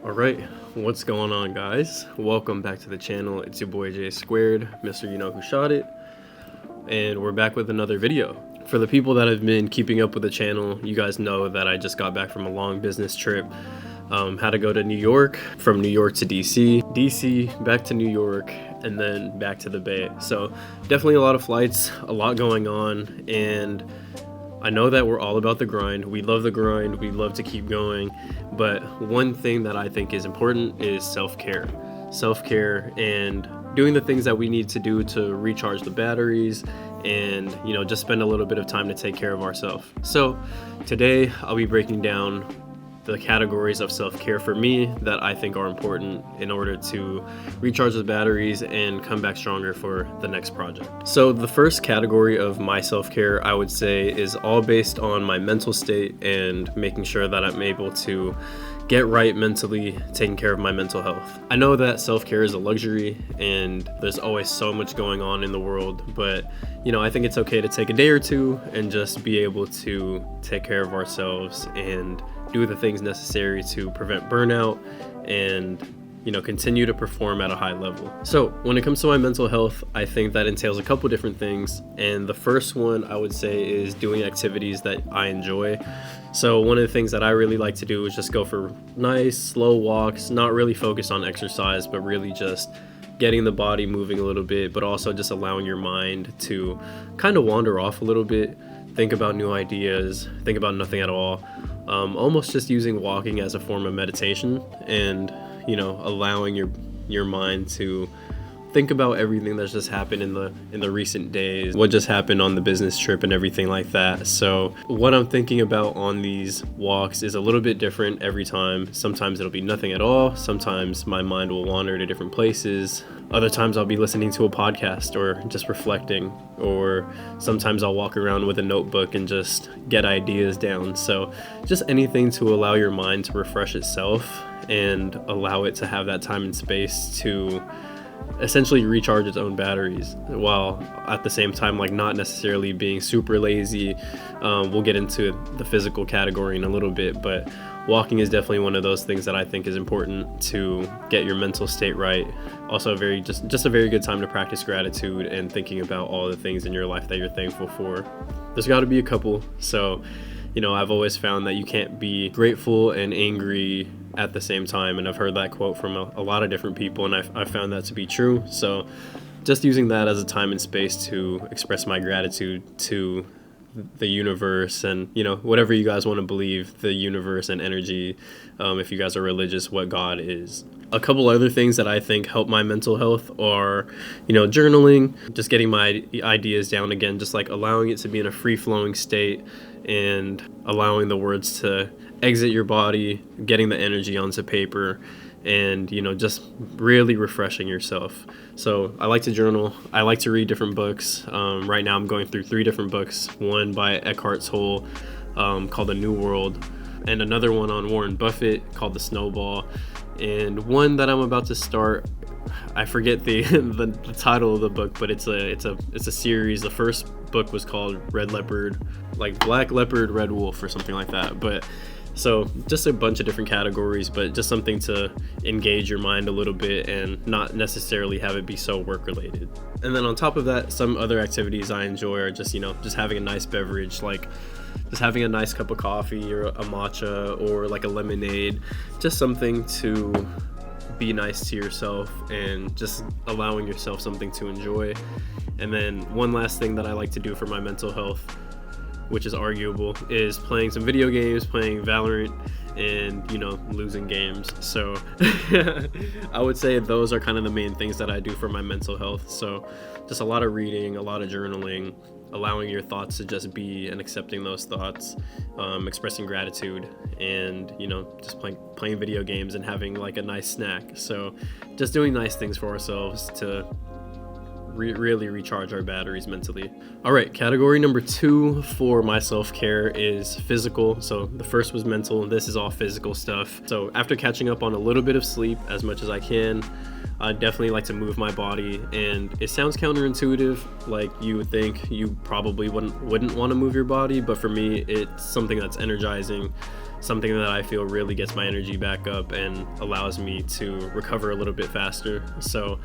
All right, what's going on, guys? Welcome back to the channel. It's your boy J Squared, Mr. You Know Who Shot It, and we're back with another video. For the people that have been keeping up with the channel, you guys know that I just got back from a long business trip. Had to go to New York, from New York to DC, back to New York, and then back to the Bay. So definitely a lot of flights, a lot going on, and I know that we're all about the grind. We love the grind. We love to keep going. But one thing that I think is important is self-care. Self-care and doing the things that we need to do to recharge the batteries and, just spend a little bit of time to take care of ourselves. So today I'll be breaking down the categories of self-care for me that I think are important in order to recharge the batteries and come back stronger for the next project. So the first category of my self-care, I would say, is all based on my mental state and making sure that I'm able to get right mentally, taking care of my mental health. I know that self-care is a luxury and there's always so much going on in the world, but I think it's okay to take a day or two and just be able to take care of ourselves and do the things necessary to prevent burnout and continue to perform at a high level. So when it comes to my mental health, I think that entails a couple different things, and the first one I would say is doing activities that I enjoy. So one of the things that I really like to do is just go for nice slow walks, not really focused on exercise, but really just getting the body moving a little bit, but also just allowing your mind to kind of wander off a little bit, think about new ideas, think about nothing at all. Almost just using walking as a form of meditation and allowing your mind to think about everything that's just happened in the recent days, what just happened on the business trip and everything like that. So what I'm thinking about on these walks is a little bit different every time. Sometimes it'll be nothing at all. Sometimes my mind will wander to different places. Other times I'll be listening to a podcast or just reflecting, or sometimes I'll walk around with a notebook and just get ideas down. So just anything to allow your mind to refresh itself and allow it to have that time and space to essentially recharge its own batteries, while at the same time not necessarily being super lazy. We'll get into the physical category in a little bit, but walking is definitely one of those things that I think is important to get your mental state right. Also a very good time to practice gratitude and thinking about all the things in your life that you're thankful for. There's got to be a couple. So I've always found that you can't be grateful and angry at the same time, and I've heard that quote from a lot of different people, and I've found that to be true. So just using that as a time and space to express my gratitude to the universe and whatever you guys want to believe, the universe and energy, if you guys are religious, what God is. A couple other things that I think help my mental health are journaling, just getting my ideas down again, just allowing it to be in a free-flowing state and allowing the words to exit your body, getting the energy onto paper, and just really refreshing yourself. So I like to journal. I like to read different books. Right now I'm going through 3 different books, one by Eckhart Tolle called The New World, and another one on Warren Buffett called The Snowball, and one that I'm about to start, I forget the title of the book, but it's a series. The first book was called Red Leopard, Black Leopard, Red Wolf, or something like that. But so just a bunch of different categories, but just something to engage your mind a little bit and not necessarily have it be so work related. And then on top of that, some other activities I enjoy are just having a nice beverage, just having a nice cup of coffee or a matcha or a lemonade, just something to be nice to yourself and just allowing yourself something to enjoy. And then one last thing that I like to do for my mental health, which is arguable, is playing some video games, playing Valorant, and losing games. So I would say those are kind of the main things that I do for my mental health. So just a lot of reading, a lot of journaling, allowing your thoughts to just be and accepting those thoughts, expressing gratitude, and just playing video games and having a nice snack. So just doing nice things for ourselves to really recharge our batteries mentally. All right, category number 2 for my self-care is physical. So the first was mental, and this is all physical stuff. So after catching up on a little bit of sleep as much as I can, I definitely like to move my body, and it sounds counterintuitive. You would think you probably wouldn't want to move your body, but for me, it's something that's energizing, something that I feel really gets my energy back up and allows me to recover a little bit faster. So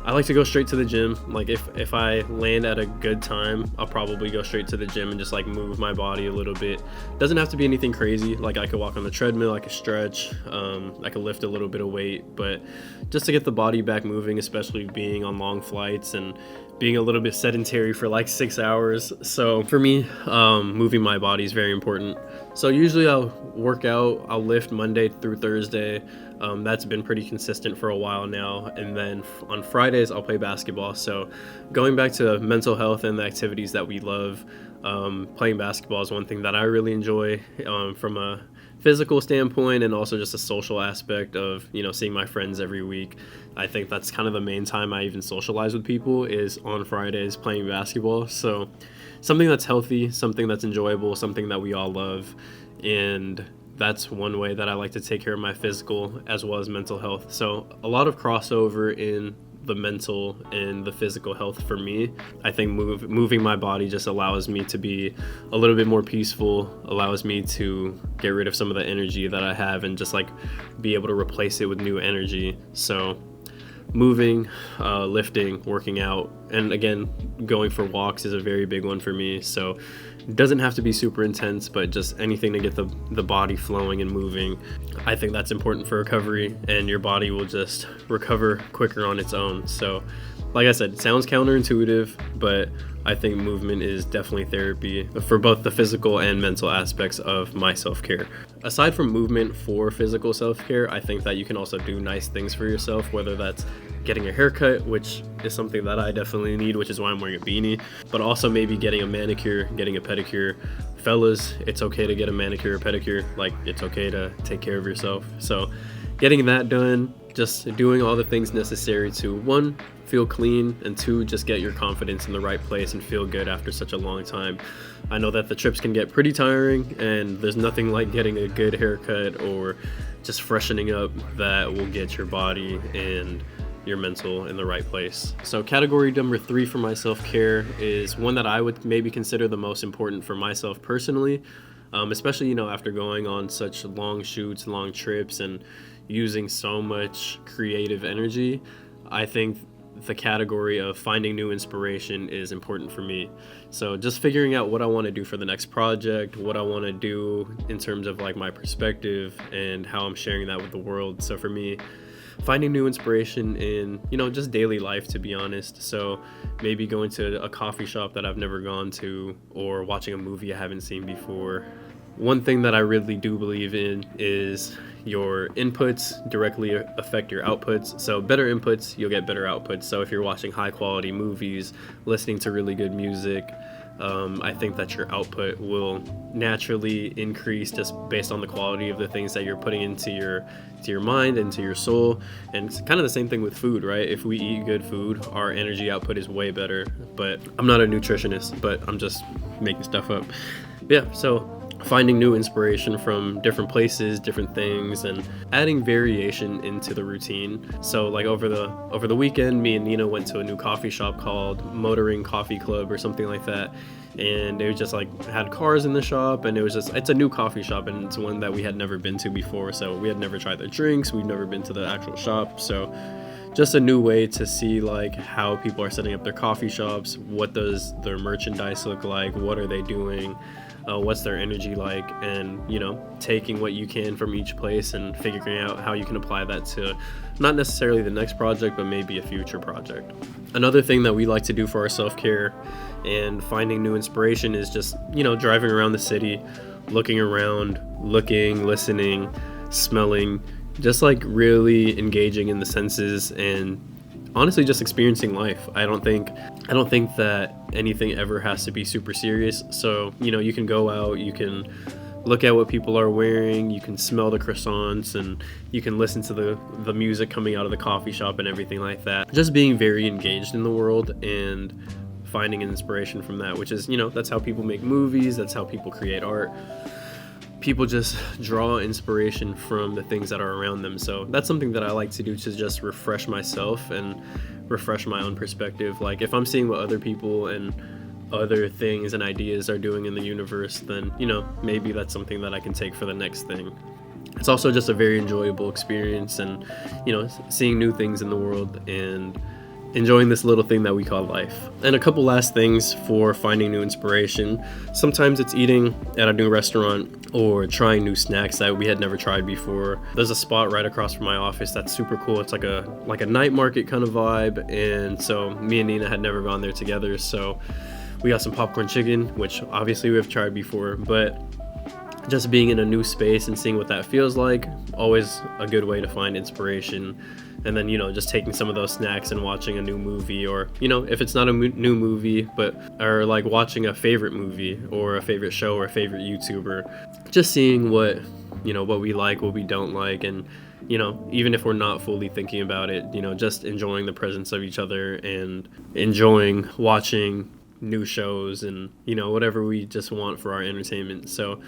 I like to go straight to the gym. Like if I land at a good time, I'll probably go straight to the gym and just like move my body a little bit. Doesn't have to be anything crazy. Like I could walk on the treadmill, I could stretch, I could lift a little bit of weight, but just to get the body back moving, especially being on long flights and being a little bit sedentary for like 6 hours. So for me, moving my body is very important. So usually I'll work out, I'll lift Monday through Thursday. That's been pretty consistent for a while now. And then on Fridays, I'll play basketball. So going back to mental health and the activities that we love, playing basketball is one thing that I really enjoy from a physical standpoint, and also just a social aspect of, you know, seeing my friends every week. I think that's kind of the main time I even socialize with people is on Fridays playing basketball. So something that's healthy, something that's enjoyable, something that we all love. And that's one way that I like to take care of my physical as well as mental health. So a lot of crossover in the mental and the physical health for me. I think moving my body just allows me to be a little bit more peaceful, allows me to get rid of some of the energy that I have and just like be able to replace it with new energy. So moving, lifting, working out, and again, going for walks is a very big one for me. So it doesn't have to be super intense, but just anything to get the body flowing and moving. I think that's important for recovery, and your body will just recover quicker on its own. So like I said, it sounds counterintuitive, but I think movement is definitely therapy for both the physical and mental aspects of my self-care. Aside from movement for physical self-care, I think that you can also do nice things for yourself, whether that's getting a haircut, which is something that I definitely need, which is why I'm wearing a beanie, but also maybe getting a manicure, getting a pedicure. Fellas, it's okay to get a manicure or pedicure. Like, it's okay to take care of yourself. So getting that done, just doing all the things necessary to, one, feel clean, and two, just get your confidence in the right place and feel good after such a long time. I know that the trips can get pretty tiring, and there's nothing like getting a good haircut or just freshening up that will get your body and your mental in the right place. So category number 3 for my self-care is one that I would maybe consider the most important for myself personally, especially, you know, after going on such long shoots, long trips, and using so much creative energy. I think the category of finding new inspiration is important for me. So just figuring out what I want to do for the next project, what I want to do in terms of like my perspective and how I'm sharing that with the world. So for me, finding new inspiration in, you know, just daily life, to be honest. So maybe going to a coffee shop that I've never gone to, or watching a movie I haven't seen before. One thing that I really do believe in is your inputs directly affect your outputs. So better inputs, you'll get better outputs. So if you're watching high quality movies, listening to really good music, I think that your output will naturally increase just based on the quality of the things that you're putting into your mind, into your soul. And it's kind of the same thing with food, right? If we eat good food, our energy output is way better. But I'm not a nutritionist, but I'm just making stuff up. Yeah, so finding new inspiration from different places, different things, and adding variation into the routine. So like over the weekend, me and Nina went to a new coffee shop called Motoring Coffee Club or something like that. And it was just like had cars in the shop, and it's a new coffee shop, and it's one that we had never been to before. So we had never tried the drinks, we've never been to the actual shop. So just a new way to see like how people are setting up their coffee shops, what does their merchandise look like, what are they doing, what's their energy like, and, you know, taking what you can from each place and figuring out how you can apply that to not necessarily the next project, but maybe a future project. Another thing that we like to do for our self-care and finding new inspiration is just, you know, driving around the city, looking around, listening, smelling, just like really engaging in the senses and honestly just experiencing life. I don't think that anything ever has to be super serious. So, you know, you can go out, you can look at what people are wearing, you can smell the croissants, and you can listen to the music coming out of the coffee shop and everything like that. Just being very engaged in the world and finding an inspiration from that, which is, you know, that's how people make movies, that's how people create art. People just draw inspiration from the things that are around them. So that's something that I like to do to just refresh myself and refresh my own perspective. Like if I'm seeing what other people and other things and ideas are doing in the universe, then, you know, maybe that's something that I can take for the next thing. It's also just a very enjoyable experience, and, you know, seeing new things in the world and enjoying this little thing that we call life. And a couple last things for finding new inspiration. Sometimes it's eating at a new restaurant or trying new snacks that we had never tried before. There's a spot right across from my office that's super cool. It's like a night market kind of vibe, and so me and Nina had never gone there together, so we got some popcorn chicken, which obviously we've tried before, but just being in a new space and seeing what that feels like, always a good way to find inspiration. And then, you know, just taking some of those snacks and watching a new movie, or, you know, if it's not a new movie, or like watching a favorite movie or a favorite show or a favorite YouTuber, just seeing what, you know, what we like, what we don't like, and, you know, even if we're not fully thinking about it, you know, just enjoying the presence of each other and enjoying watching new shows and, you know, whatever we just want for our entertainment. So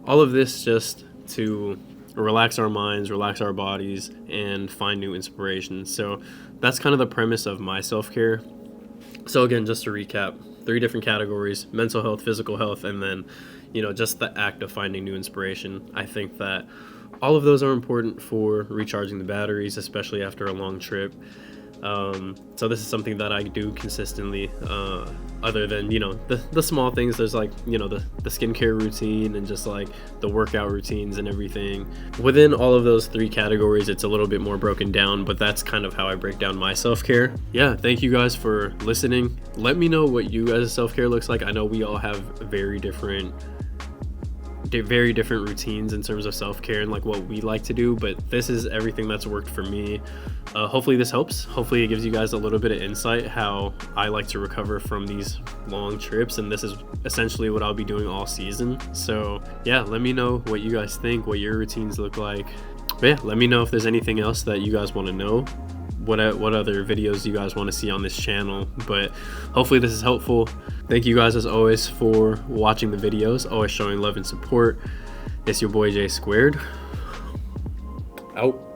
all of this just to relax our minds, relax our bodies, and find new inspiration. So that's kind of the premise of my self-care. So again, just to recap, 3 different categories: mental health, physical health, and then, you know, just the act of finding new inspiration. I think that all of those are important for recharging the batteries, especially after a long trip. So this is something that I do consistently, other than, you know, the small things. There's like, you know, the skincare routine and just like the workout routines and everything. Within all of those 3 categories, it's a little bit more broken down, but that's kind of how I break down my self-care. Yeah, thank you guys for listening. Let me know what you guys' self-care looks like. I know we all have very different routines in terms of self-care and like what we like to do, but this is everything that's worked for me. Hopefully this helps. Hopefully it gives you guys a little bit of insight how I like to recover from these long trips, and this is essentially what I'll be doing all season. So yeah, let me know what you guys think, what your routines look like. But yeah, let me know if there's anything else that you guys want to know, what other videos you guys want to see on this channel. But hopefully this is helpful. Thank you guys as always for watching the videos, always showing love and support. It's your boy J Squared. Out.